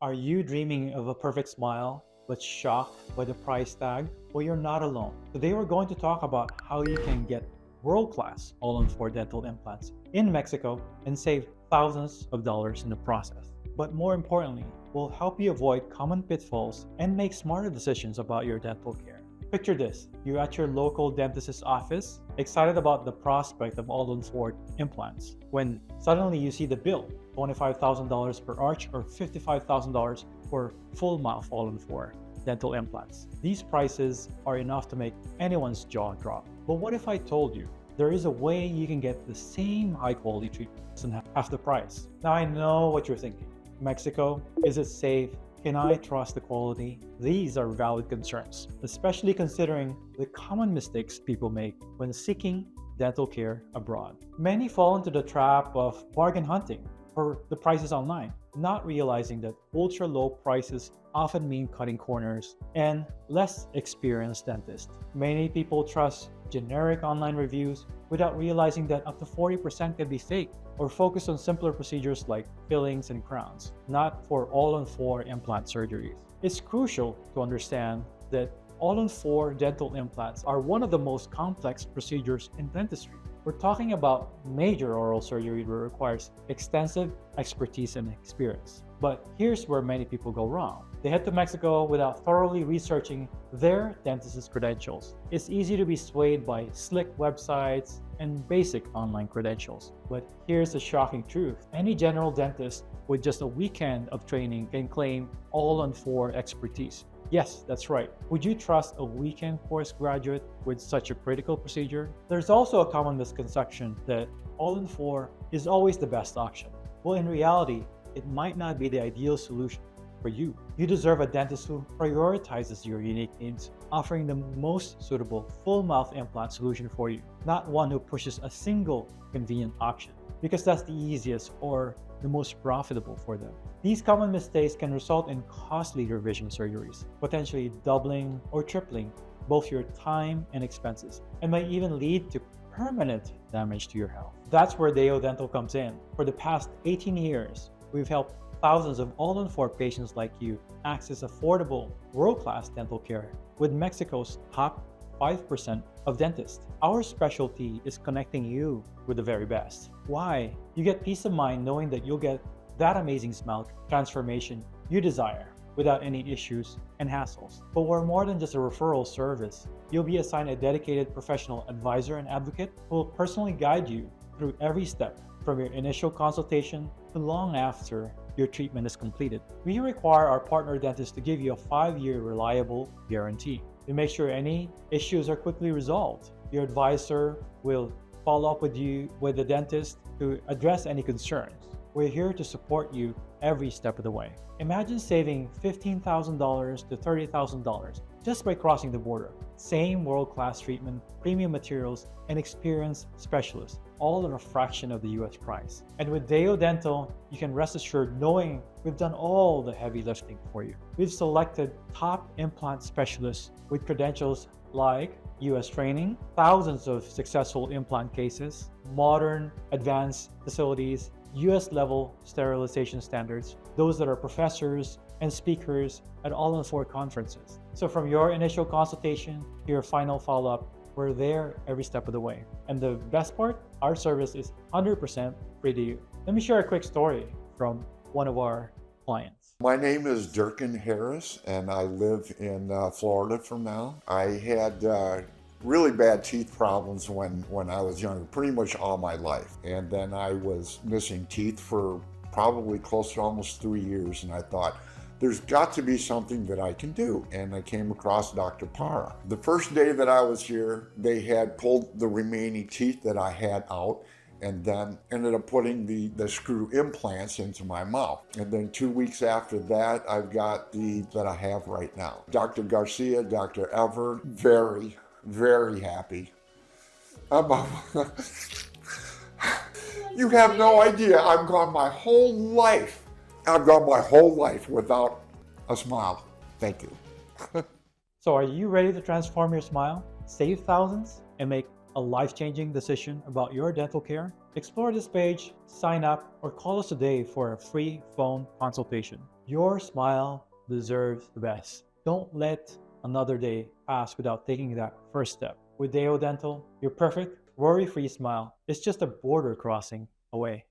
Are you dreaming of a perfect smile but shocked by the price tag? Well, you're not alone. Today we're going to talk about how you can get world-class all-in-4 dental implants in Mexico and save thousands of dollars in the process. But more importantly, we'll help you avoid common pitfalls and make smarter decisions about your dental care. Picture this, you're at your local dentist's office, excited about the prospect of all-in-4 implants, when suddenly you see the bill, $25,000 per arch or $55,000 for full mouth all-in-4 dental implants. These prices are enough to make anyone's jaw drop. But what if I told you there is a way you can get the same high-quality treatments and half the price? Now I know what you're thinking. Mexico, is it safe? Can I trust the quality? These are valid concerns, especially considering the common mistakes people make when seeking dental care abroad. Many fall into the trap of bargain hunting for the prices online, not realizing that ultra-low prices often mean cutting corners and less experienced dentists. Many people trust generic online reviews without realizing that up to 40% can be fake, or focus on simpler procedures like fillings and crowns, not for all-in-4 implant surgeries. It's crucial to understand that all-in-4 dental implants are one of the most complex procedures in dentistry. We're talking about major oral surgery that requires extensive expertise and experience. But here's where many people go wrong. They head to Mexico without thoroughly researching their dentist's credentials. It's easy to be swayed by slick websites and basic online credentials. But here's the shocking truth. Any general dentist with just a weekend of training can claim all-in-4 expertise. Yes, that's right. Would you trust a weekend course graduate with such a critical procedure? There's also a common misconception that all-in-4 is always the best option. Well, in reality, it might not be the ideal solution for you. You deserve a dentist who prioritizes your unique needs, offering the most suitable full-mouth implant solution for you, not one who pushes a single convenient option, because that's the easiest or the most profitable for them. These common mistakes can result in costly revision surgeries, potentially doubling or tripling both your time and expenses, and might even lead to permanent damage to your health. That's where Deo Dental comes in. For the past 18 years, we've helped thousands of all-in-4 patients like you access affordable, world-class dental care with Mexico's top 5% of dentists. Our specialty is connecting you with the very best. Why? You get peace of mind knowing that you'll get that amazing smile transformation you desire without any issues and hassles. But we're more than just a referral service. You'll be assigned a dedicated professional advisor and advocate who will personally guide you through every step from your initial consultation to long after your treatment is completed. We require our partner dentists to give you a 5-year reliable guarantee. We make sure any issues are quickly resolved. Your advisor will follow up with the dentist to address any concerns. We're here to support you every step of the way. Imagine saving $15,000 to $30,000 just by crossing the border. Same world-class treatment, premium materials, and experienced specialists, all at a fraction of the US price. And with Deo Dental, you can rest assured knowing we've done all the heavy lifting for you. We've selected top implant specialists with credentials like US training, thousands of successful implant cases, modern advanced facilities, US level sterilization standards, those that are professors and speakers at all-in-4 conferences. So from your initial consultation to your final follow-up, we're there every step of the way. And the best part, our service is 100% free to you. Let me share a quick story from one of our clients. My name is Durkin Harris, and I live in Florida from now. I had really bad teeth problems when I was younger, pretty much all my life. And then I was missing teeth for probably close to almost 3 years, and I thought, there's got to be something that I can do. And I came across Dr. Para. The first day that I was here, they had pulled the remaining teeth that I had out and then ended up putting the screw implants into my mouth. And then 2 weeks after that, I've got the that I have right now. Dr. Garcia, Dr. Ever, very, very happy. You have no idea. I've gone my whole life without a smile. Thank you. So are you ready to transform your smile, save thousands, and make a life-changing decision about your dental care? Explore this page, sign up, or call us today for a free phone consultation. Your smile deserves the best. Don't let another day pass without taking that first step. With Deo Dental, your perfect, worry free smile is just a border crossing away.